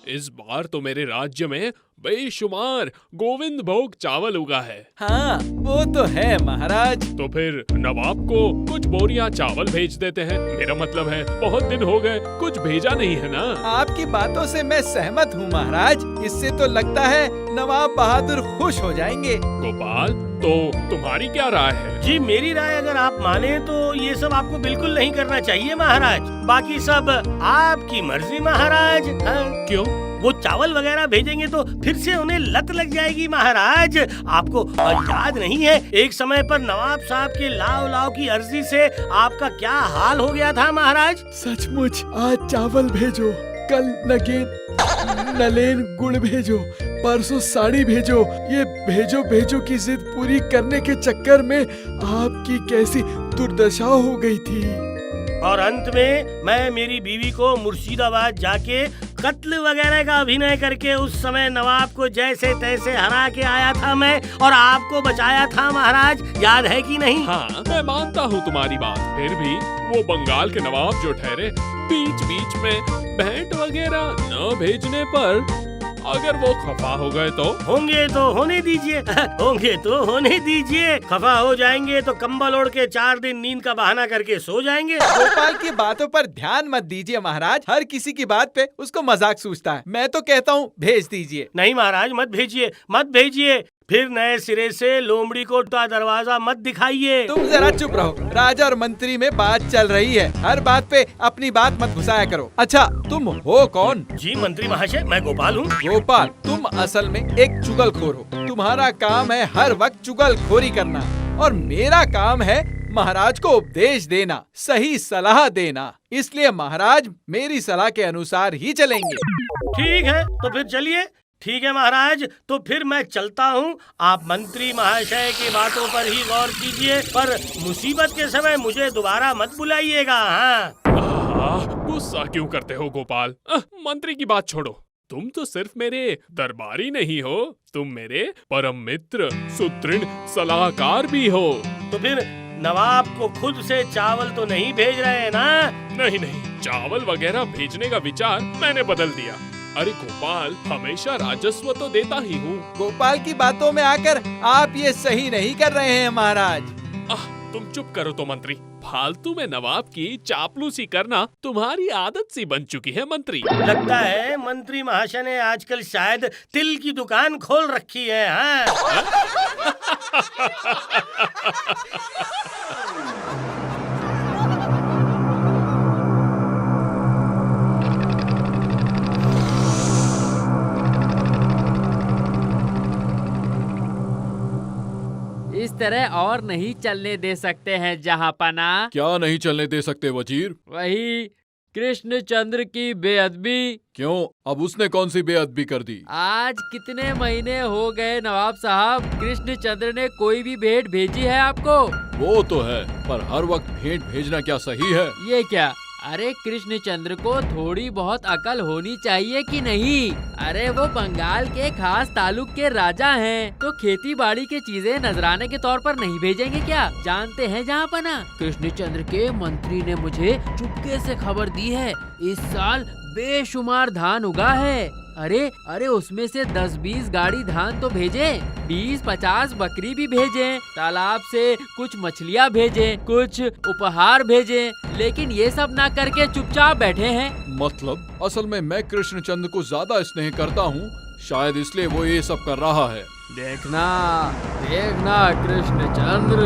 इस बार तो मेरे राज्य में बेशुमार गोविंद भोग चावल उगा है। हाँ, वो तो है महाराज। तो फिर नवाब को कुछ बोरियां चावल भेज देते हैं। मेरा मतलब है बहुत दिन हो गए, कुछ भेजा नहीं है ना। आपकी बातों से मैं सहमत हूँ महाराज। इससे तो लगता है नवाब बहादुर खुश हो जाएंगे। गोपाल, तो तुम्हारी क्या राय है? जी, मेरी राय अगर आप माने तो ये सब आपको बिल्कुल नहीं करना चाहिए महाराज। बाकी सब आपकी मर्जी महाराज। हाँ। क्यों? वो चावल वगैरह भेजेंगे तो फिर से उन्हें लत लग जाएगी महाराज। आपको याद नहीं है एक समय पर नवाब साहब के लाव लाव की अर्जी से आपका क्या हाल हो गया था महाराज? सचमुच आज चावल भेजो, कल नलेन गुड़ भेजो, परसों साड़ी भेजो। ये भेजो भेजो की जिद पूरी करने के चक्कर में आपकी कैसी दुर्दशा हो गई थी। और अंत में मैं मेरी बीवी को मुर्शिदाबाद जाके कत्ल वगैरह का अभिनय करके उस समय नवाब को जैसे तैसे हरा के आया था मैं, और आपको बचाया था महाराज। याद है कि नहीं? हाँ, मैं मानता हूँ तुम्हारी बात। फिर भी वो बंगाल के नवाब जो ठहरे, बीच बीच में भेंट वगैरह न भेजने पर अगर वो खफा हो गए तो? होंगे तो होने दीजिए होंगे तो होने दीजिए। खफा हो जाएंगे तो कंबल ओढ़ के 4 दिन नींद का बहाना करके सो जाएंगे। गोपाल की बातों पर ध्यान मत दीजिए महाराज। हर किसी की बात पे उसको मजाक सूझता है। मैं तो कहता हूँ भेज दीजिए। नहीं महाराज, मत भेजिए, मत भेजिए। फिर नए सिरे से लोमड़ी को दरवाजा मत दिखाइए। तुम जरा चुप रहो। राजा और मंत्री में बात चल रही है, हर बात पे अपनी बात मत घुसाया करो। अच्छा, तुम हो कौन? जी मंत्री महाशय, मैं गोपाल हूँ। गोपाल, तुम असल में एक चुगलखोर हो। तुम्हारा काम है हर वक्त चुगलखोरी करना, और मेरा काम है महाराज को उपदेश देना, सही सलाह देना। इसलिए महाराज मेरी सलाह के अनुसार ही चलेंगे। ठीक है, तो फिर चलिए। ठीक है महाराज, तो फिर मैं चलता हूँ। आप मंत्री महाशय की बातों पर ही गौर कीजिए, पर मुसीबत के समय मुझे दोबारा मत बुलाइएगा। हाँ। गुस्सा क्यों करते हो गोपाल? मंत्री की बात छोड़ो। तुम तो सिर्फ मेरे दरबारी नहीं हो, तुम मेरे परम मित्र, सुदृढ़ सलाहकार भी हो। तो फिर नवाब को खुद से चावल तो नहीं भेज रहे ना? नहीं, चावल वगैरह भेजने का विचार मैंने बदल दिया। अरे गोपाल, हमेशा राजस्व तो देता ही हूँ। गोपाल की बातों में आकर आप ये सही नहीं कर रहे हैं महाराज। तुम चुप करो तो मंत्री। फालतू में नवाब की चापलूसी करना तुम्हारी आदत सी बन चुकी है मंत्री। लगता है मंत्री महाशय ने आजकल शायद तिल की दुकान खोल रखी है। हाँ? इस तरह और नहीं चलने दे सकते हैं जहाँपना। क्या नहीं चलने दे सकते वजीर? वही कृष्णचंद्र की बेअदबी। क्यों, अब उसने कौन सी बेअदबी कर दी? आज कितने महीने हो गए नवाब साहब, कृष्णचंद्र ने कोई भी भेंट भेजी है आपको? वो तो है, पर हर वक्त भेंट भेजना क्या सही है? ये क्या? अरे कृष्णचंद्र को थोड़ी बहुत अकल होनी चाहिए कि नहीं? अरे वो बंगाल के खास तालुक के राजा हैं, तो खेती बाड़ी की चीजें नजराने के तौर पर नहीं भेजेंगे क्या? जानते हैं जहाँपना, कृष्णचंद्र के मंत्री ने मुझे चुपके से खबर दी है, इस साल बेशुमार धान उगा है। अरे उसमें से 10-20 गाड़ी धान तो भेजे, 20-50 बकरी भी भेजे, तालाब से कुछ मछलियाँ भेजे, कुछ उपहार भेजे, लेकिन ये सब ना करके चुपचाप बैठे हैं। मतलब असल में मैं कृष्णचंद्र को ज्यादा स्नेह करता हूँ, शायद इसलिए वो ये सब कर रहा है। देखना कृष्णचंद्र,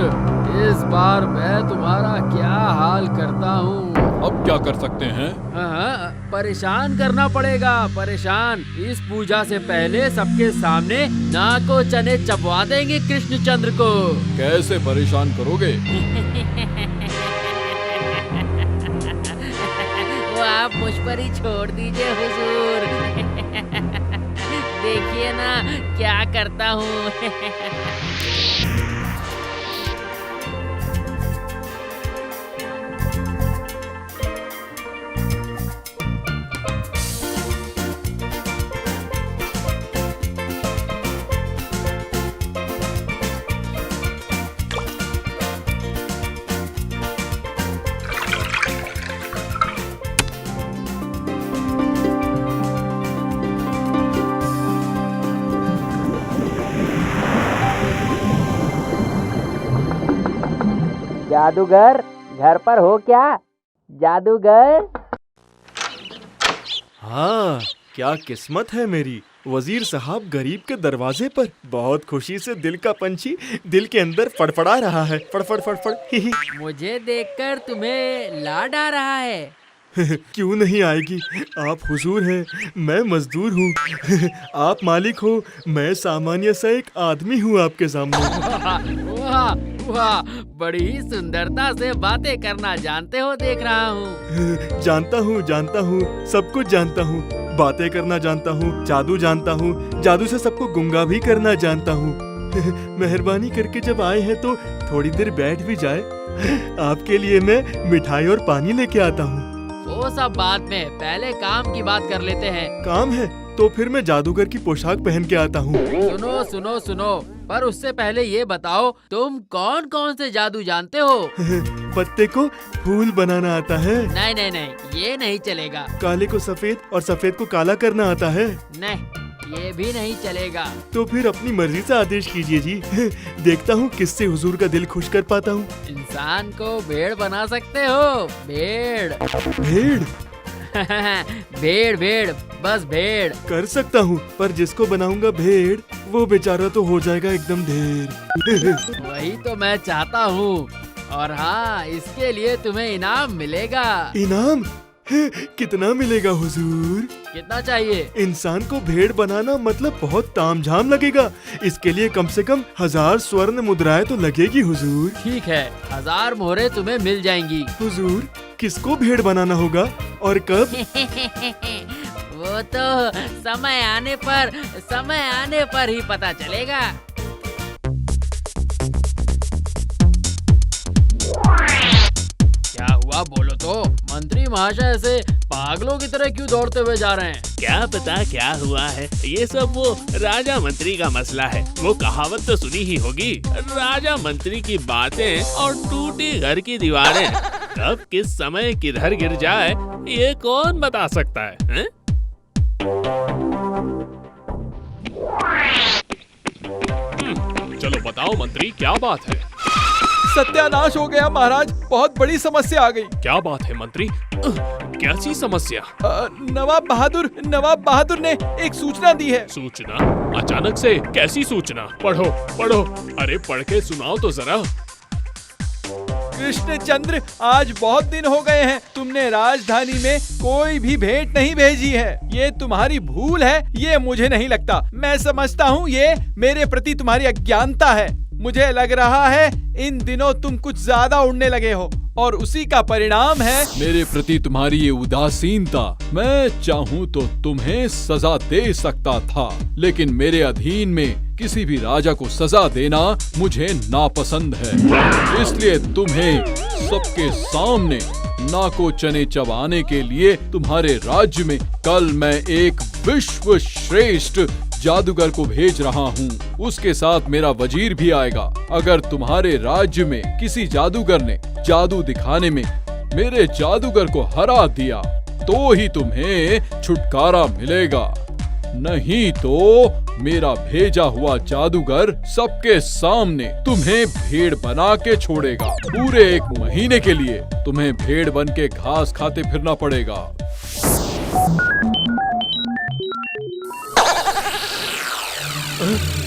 इस बार मैं तुम्हारा क्या हाल करता हूँ। अब क्या कर सकते हैं? हाँ, परेशान करना पड़ेगा, परेशान। इस पूजा से पहले सबके सामने नाको चने चबवा देंगे कृष्णचंद्र को। कैसे परेशान करोगे? वो आप मुझ पर ही छोड़ दीजिए हुजूर। देखिए ना क्या करता हूँ। जादूगर घर पर हो क्या? जादूगर। हाँ, क्या किस्मत है मेरी। वजीर साहब गरीब के दरवाजे पर। बहुत खुशी से दिल का पंछी दिल के अंदर फड़फड़ा रहा है। फड़फड़ फड़फड़ ही ही। मुझे देखकर तुम्हें लाड आ रहा है। क्यों नहीं आएगी। आप हुजूर हैं, मैं मजदूर हूँ। आप मालिक हो, मैं सामान्य सा एक आदमी हूँ आपके सामने। वाह वाह, बड़ी ही सुंदरता से बातें करना जानते हो देख रहा हूँ। जानता हूँ, सब कुछ जानता हूँ। बातें करना जानता हूँ, जादू जानता हूँ, जादू से सबको गुंगा भी करना जानता हूँ। मेहरबानी करके जब आए हैं तो थोड़ी देर बैठ भी जाए। आपके लिए मैं मिठाई और पानी लेके आता हूँ। वो सब बाद में, पहले काम की बात कर लेते हैं। काम है तो फिर मैं जादूगर की पोशाक पहन के आता हूँ। सुनो सुनो सुनो, पर उससे पहले ये बताओ तुम कौन कौन से जादू जानते हो? पत्ते को फूल बनाना आता है। नहीं नहीं नहीं, ये नहीं चलेगा। काले को सफेद और सफेद को काला करना आता है। नहीं, ये भी नहीं चलेगा। तो फिर अपनी मर्जी से आदेश कीजिए जी। देखता हूँ किससे हुजूर का दिल खुश कर पाता हूँ। इंसान को भेड़ बना सकते हो? भेड़। भेड़? भेड़ भेड़, बस भेड़। कर सकता हूँ, पर जिसको बनाऊंगा भेड़ वो बेचारा तो हो जाएगा एकदम ढेर। वही तो मैं चाहता हूँ। और हाँ, इसके लिए तुम्हें इनाम मिलेगा। इनाम? कितना मिलेगा हुजूर? कितना चाहिए? इंसान को भेड़ बनाना मतलब बहुत तामझाम लगेगा। इसके लिए कम से कम 1000 स्वर्ण मुद्राएं तो लगेगी हुजूर। ठीक है, 1000 मोहरें तुम्हें मिल जाएंगी। हुजूर, किसको भेड़ बनाना होगा और कब? वो तो समय आने पर ही पता चलेगा। क्या हुआ बोलो तो? मंत्री महाशय ऐसे पागलों की तरह क्यों दौड़ते हुए जा रहे हैं? क्या पता क्या हुआ है। ये सब वो राजा मंत्री का मसला है। वो कहावत तो सुनी ही होगी, राजा मंत्री की बातें और टूटी घर की दीवारें। कब किस समय किधर गिर जाए ये कौन बता सकता है, हैं? चलो बताओ मंत्री, क्या बात है? सत्यानाश हो गया महाराज, बहुत बड़ी समस्या आ गई। क्या बात है मंत्री? कैसी समस्या? नवाब बहादुर ने एक सूचना दी है। सूचना? अचानक से कैसी सूचना? पढ़ो पढ़ो, अरे पढ़ के सुनाओ तो जरा। कृष्णचंद्र, आज बहुत दिन हो गए हैं, तुमने राजधानी में कोई भी भेंट नहीं भेजी है। ये तुम्हारी भूल है, ये मुझे नहीं लगता। मैं समझता हूँ ये मेरे प्रति तुम्हारी अज्ञानता है। मुझे लग रहा है इन दिनों तुम कुछ ज्यादा उड़ने लगे हो और उसी का परिणाम है मेरे प्रति तुम्हारी ये उदासीनता। मैं चाहूँ तो तुम्हें सजा दे सकता था, लेकिन मेरे अधीन में किसी भी राजा को सजा देना मुझे नापसंद है। इसलिए तुम्हें सबके सामने नाको चने चबाने के लिए तुम्हारे राज्य में कल मैं एक विश्व श्रेष्ठ जादूगर को भेज रहा हूँ। उसके साथ मेरा वजीर भी आएगा। अगर तुम्हारे राज्य में किसी जादूगर ने जादू दिखाने में मेरे जादूगर को हरा दिया तो ही तुम्हें छुटकारा मिलेगा, नहीं तो मेरा भेजा हुआ जादूगर सबके सामने तुम्हें भेड़ बना के छोड़ेगा। पूरे 1 महीने के लिए तुम्हें भेड़ बन के घास खाते फिरना पड़ेगा।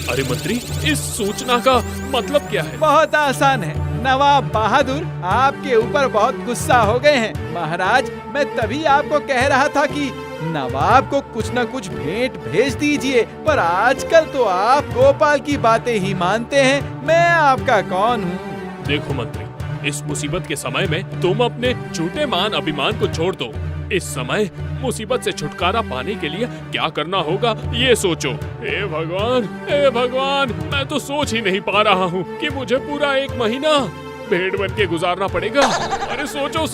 अरे मंत्री, इस सूचना का मतलब क्या है? बहुत आसान है। नवाब बहादुर आपके ऊपर बहुत गुस्सा हो गए हैं। महाराज, मैं तभी आपको कह रहा था कि नवाब को कुछ न कुछ भेंट भेज दीजिए, पर आजकल तो आप गोपाल की बातें ही मानते हैं। मैं आपका कौन हूँ? देखो मंत्री, इस मुसीबत के समय में तुम अपने झूठे मान अभिमान को छोड़ दो। इस समय मुसीबत से छुटकारा पाने के लिए क्या करना होगा ये सोचो। हे भगवान, मैं तो सोच ही नहीं पा रहा हूँ कि मुझे पूरा 1 महीना भेड़ बन के गुजारना पड़ेगा। अरे सोचो,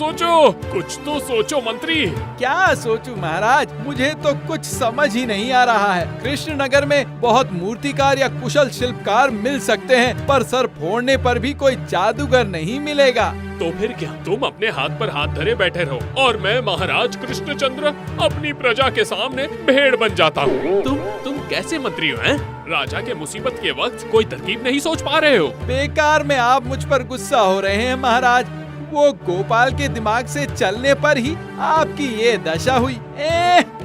कुछ तो सोचो मंत्री। क्या सोचूं महाराज, मुझे तो कुछ समझ ही नहीं आ रहा है। कृष्णनगर में बहुत मूर्तिकार या कुशल शिल्पकार मिल सकते हैं, पर सर फोड़ने पर भी कोई जादूगर नहीं मिलेगा। तो फिर क्या, तुम अपने हाथ पर हाथ धरे बैठे रहो और मैं महाराज कृष्णचंद्र अपनी प्रजा के सामने भेड़ बन जाता हूँ। तुम कैसे मंत्री हो हैं? राजा के मुसीबत के वक्त कोई तरकीब नहीं सोच पा रहे हो? बेकार में आप मुझ पर गुस्सा हो रहे हैं महाराज। वो गोपाल के दिमाग से चलने पर ही आपकी ये दशा हुई।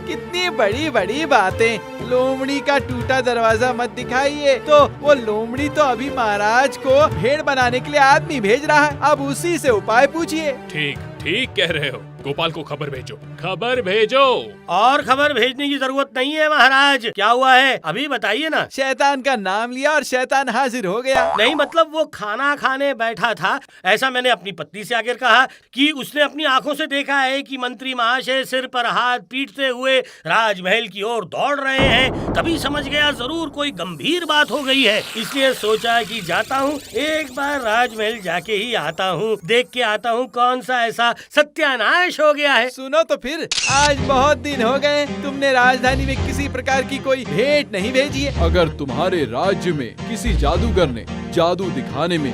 कितनी बड़ी बड़ी बातें। लोमड़ी का टूटा दरवाजा मत दिखाइए। तो वो लोमड़ी तो अभी महाराज को भेड़ बनाने के लिए आदमी भेज रहा है। अब उसी से उपाय पूछिए। ठीक कह रहे हो। गोपाल को खबर भेजो। और खबर भेजने की जरूरत नहीं है महाराज। क्या हुआ है अभी बताइए ना। शैतान का नाम लिया और शैतान हाजिर हो गया। नहीं मतलब वो खाना खाने बैठा था, ऐसा मैंने अपनी पत्नी से आकर कहा कि उसने अपनी आंखों से देखा है कि मंत्री महाशय सिर पर हाथ पीटते हुए राजमहल की ओर दौड़ रहे हैं। तभी समझ गया जरूर कोई गंभीर बात हो गई है, इसलिए सोचा कि जाता हूँ, एक बार राजमहल जाके ही आता हूँ, देख के आता हूँ कौन सा ऐसा सत्यानाश हो गया है। सुनो तो फिर, आज बहुत दिन हो गए तुमने राजधानी में किसी प्रकार की कोई भेंट नहीं भेजी है। अगर तुम्हारे राज्य में किसी जादूगर ने जादू दिखाने में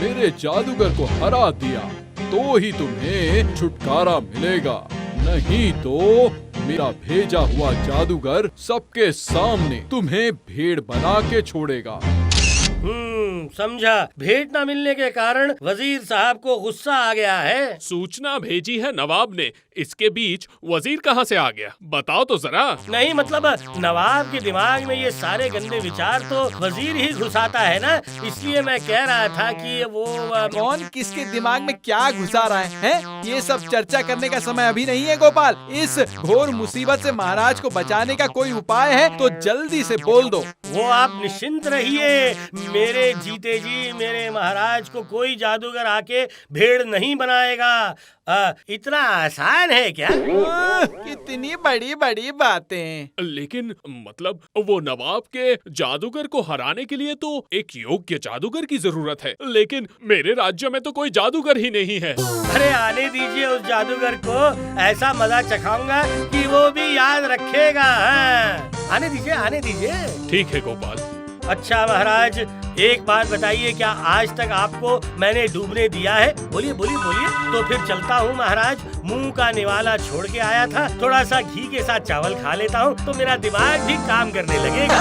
मेरे जादूगर को हरा दिया तो ही तुम्हें छुटकारा मिलेगा, नहीं तो मेरा भेजा हुआ जादूगर सबके सामने तुम्हें भेड़ बना के छोड़ेगा। समझा। भेंट न मिलने के कारण वजीर साहब को गुस्सा आ गया है। सूचना भेजी है नवाब ने, इसके बीच वजीर कहाँ से आ गया, बताओ तो जरा। नहीं मतलब नवाब के दिमाग में ये सारे गंदे विचार तो वजीर ही घुसाता है ना, इसलिए मैं कह रहा था कि वो कौन किसके दिमाग में क्या घुसा रहा है? ये सब चर्चा करने का समय अभी नहीं है गोपाल। इस घोर मुसीबत से महाराज को बचाने का कोई उपाय है तो जल्दी से बोल दो। वो आप निश्चिंत रहिए, मेरे जीते जी मेरे महाराज को कोई जादूगर आके भेड़ नहीं बनाएगा। इतना आसान है क्या? कितनी बड़ी बड़ी बातें। लेकिन मतलब वो नवाब के जादूगर को हराने के लिए तो एक योग्य जादूगर की जरूरत है, लेकिन मेरे राज्य में तो कोई जादूगर ही नहीं है। अरे आने दीजिए उस जादूगर को, ऐसा मजा चखाऊंगा कि वो भी याद रखेगा। आने दीजिए। ठीक है गोपाल। अच्छा महाराज, एक बात बताइए, क्या आज तक आपको मैंने डूबने दिया है? बोलिए। तो फिर चलता हूँ महाराज, मुंह का निवाला छोड़ के आया था, थोड़ा सा घी के साथ चावल खा लेता हूँ तो मेरा दिमाग भी काम करने लगेगा।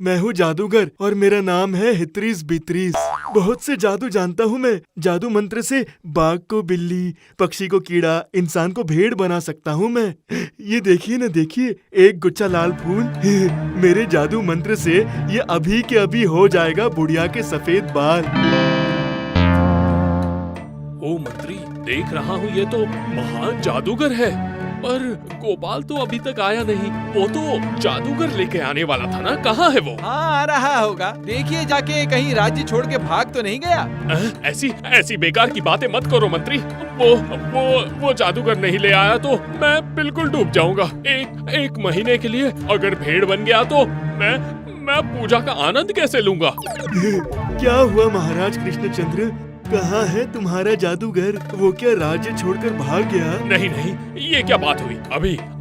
मैं हूँ जादूगर और मेरा नाम है हितरीस बितरीस। बहुत से जादू जानता हूँ मैं। जादू मंत्र से बाघ को बिल्ली, पक्षी को कीड़ा, इंसान को भेड़ बना सकता हूँ मैं। ये देखिए ना, देखिए, एक गुच्छा लाल फूल। मेरे जादू मंत्र से ये अभी के अभी हो जाएगा बुढ़िया के सफेद बाल। ओ मंत्री, देख रहा हूँ ये तो महान जादूगर है, पर गोपाल तो अभी तक आया नहीं। वो तो जादूगर लेके आने वाला था ना, कहाँ है वो? हाँ, आ रहा होगा। देखिए जाके कहीं राज्य छोड़ के भाग तो नहीं गया। ऐसी बेकार की बातें मत करो मंत्री। वो जादूगर नहीं ले आया तो मैं बिल्कुल डूब जाऊंगा। एक महीने के लिए अगर भेड़ बन गया तो मैं पूजा का आनंद कैसे लूंगा? क्या हुआ महाराज कृष्णचंद्र? कहाँ है तुम्हारा जादूगर? वो क्या राज्य छोड़कर भाग गया? नहीं, ये क्या बात हुई?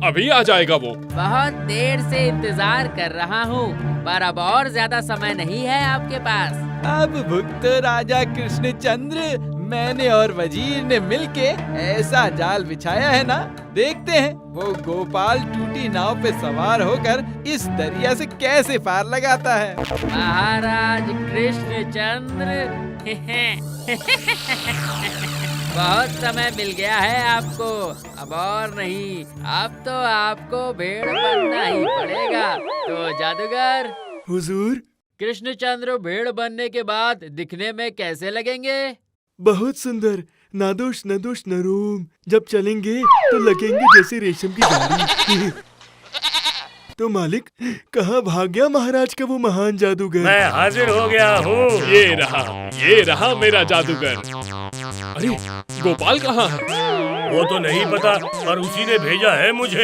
अभी आ जाएगा वो। बहुत देर से इंतजार कर रहा हूँ, पर अब और ज्यादा समय नहीं है आपके पास। अब भुक्त राजा कृष्णचंद्र, मैंने और वजीर ने मिलके ऐसा जाल बिछाया है ना, देखते हैं वो गोपाल टूटी नाव पे सवार होकर इस दरिया से कैसे पार लगाता है। महाराज कृष्णचंद्र बहुत समय मिल गया है आपको, अब और नहीं, अब तो आपको भेड़ बनना ही पड़ेगा। तो जादूगर हुजूर, कृष्णचंद्र भेड़ बनने के बाद दिखने में कैसे लगेंगे? बहुत सुंदर, नादोष नदोष नरूम। जब चलेंगे तो लगेंगे जैसे रेशम की डाली। तो मालिक, कहाँ भाग गया महाराज का वो महान जादूगर? मैं हाजिर हो गया हूँ। ये रहा मेरा जादूगर। अरे गोपाल कहाँ है? वो तो नहीं पता, पर उसी ने भेजा है मुझे।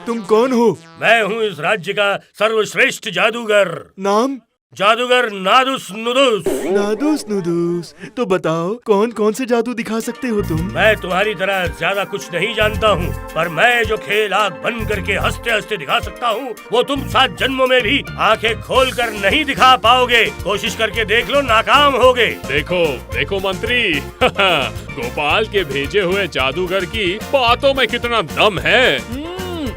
तुम कौन हो? मैं हूँ इस राज्य का सर्वश्रेष्ठ जादूगर। नाम? जादूगर नादुस नुदुस। नादुस नुदुस, तो बताओ कौन कौन से जादू दिखा सकते हो तुम? मैं तुम्हारी तरह ज्यादा कुछ नहीं जानता हूँ, पर मैं जो खेल आग बंद करके हंसते हंसते दिखा सकता हूँ वो तुम 7 जन्मों में भी आंखें खोल कर नहीं दिखा पाओगे। कोशिश करके देख लो, नाकाम होगे। देखो देखो मंत्री गोपाल के भेजे हुए जादूगर की बातों में कितना दम है।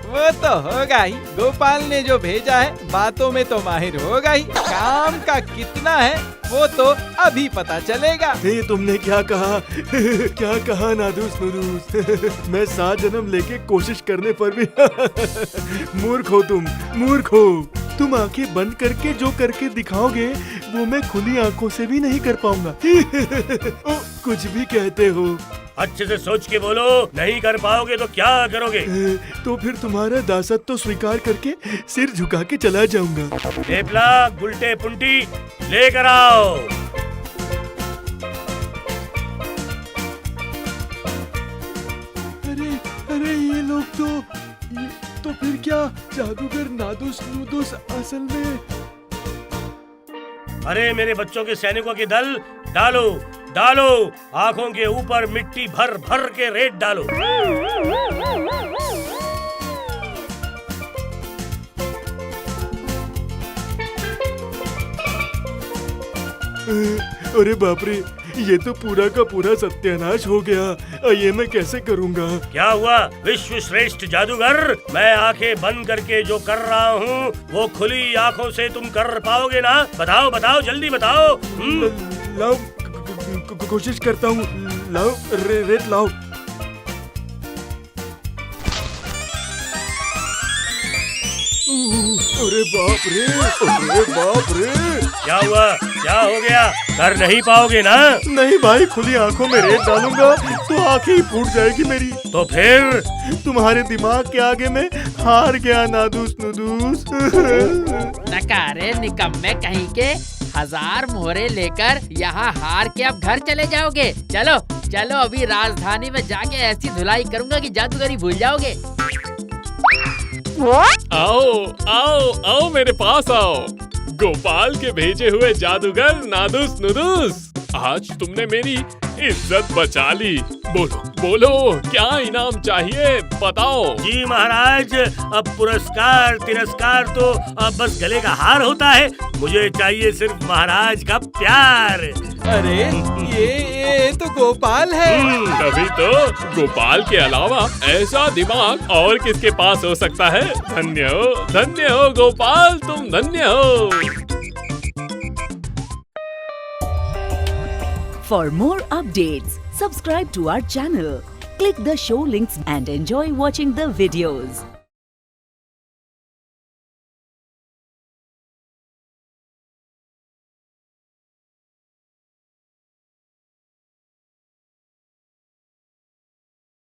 वो तो होगा ही। गोपाल ने जो भेजा है बातों में तो माहिर होगा ही, काम का कितना है वो तो अभी पता चलेगा। ये तुमने क्या कहा? क्या कहा नादुस नुदुस? मैं 7 जन्म लेके कोशिश करने पर भी मूर्ख हो तुम, मूर्ख हो। तुम आंखें बंद करके जो करके दिखाओगे वो मैं खुली आंखों से भी नहीं कर पाऊंगा। कुछ भी कहते हो। अच्छे से सोच के बोलो, नहीं कर पाओगे तो क्या करोगे? तो फिर तुम्हारा दासत्व तो स्वीकार करके सिर झुका के चला जाऊंगा। टेपला गुलटे पुंटी लेकर आओ। अरे अरे ये लोग तो फिर क्या जादूगर नादुस नुदुस असल में? अरे मेरे बच्चों के सैनिकों के दल, डालो डालो, आंखों के ऊपर मिट्टी भर भर के रेत डालो। अरे बाप रे, ये तो पूरा का पूरा सत्यानाश हो गया। ये मैं कैसे करूँगा? क्या हुआ विश्व श्रेष्ठ जादूगर? मैं आंखें बंद करके जो कर रहा हूँ वो खुली आंखों से तुम कर पाओगे ना? बताओ बताओ, जल्दी बताओ। लाओ, कोशिश करता हूँ। लाओ रेत लाओ। अरे बाप रे, अरे बाप रे। क्या हुआ, क्या हो गया? कर नहीं पाओगे ना? नहीं भाई, खुली आंखों में रेत डालूंगा तो आंखें ही फूट जाएगी मेरी। तो फिर तुम्हारे दिमाग के आगे मैं हार गया नादुस नुदुस। नकारे निकम्मे कहीं के, 1000 मोहरे लेकर यहाँ हार के अब घर चले जाओगे? चलो चलो, अभी राजधानी में जाके ऐसी धुलाई करूँगा कि जादूगरी भूल जाओगे। आओ आओ आओ, मेरे पास आओ। गोपाल के भेजे हुए जादूगर नादुस नुदुस, आज तुमने मेरी इज्जत बचा ली। बोलो बोलो, क्या इनाम चाहिए बताओ। जी महाराज, अब पुरस्कार तिरस्कार तो अब बस गले का हार होता है। मुझे चाहिए सिर्फ महाराज का प्यार। अरे ये तो गोपाल है। तभी तो, गोपाल के अलावा ऐसा दिमाग और किसके पास हो सकता है। धन्य हो गोपाल, तुम धन्य हो। For more updates, subscribe to our channel, click the show links and enjoy watching the videos.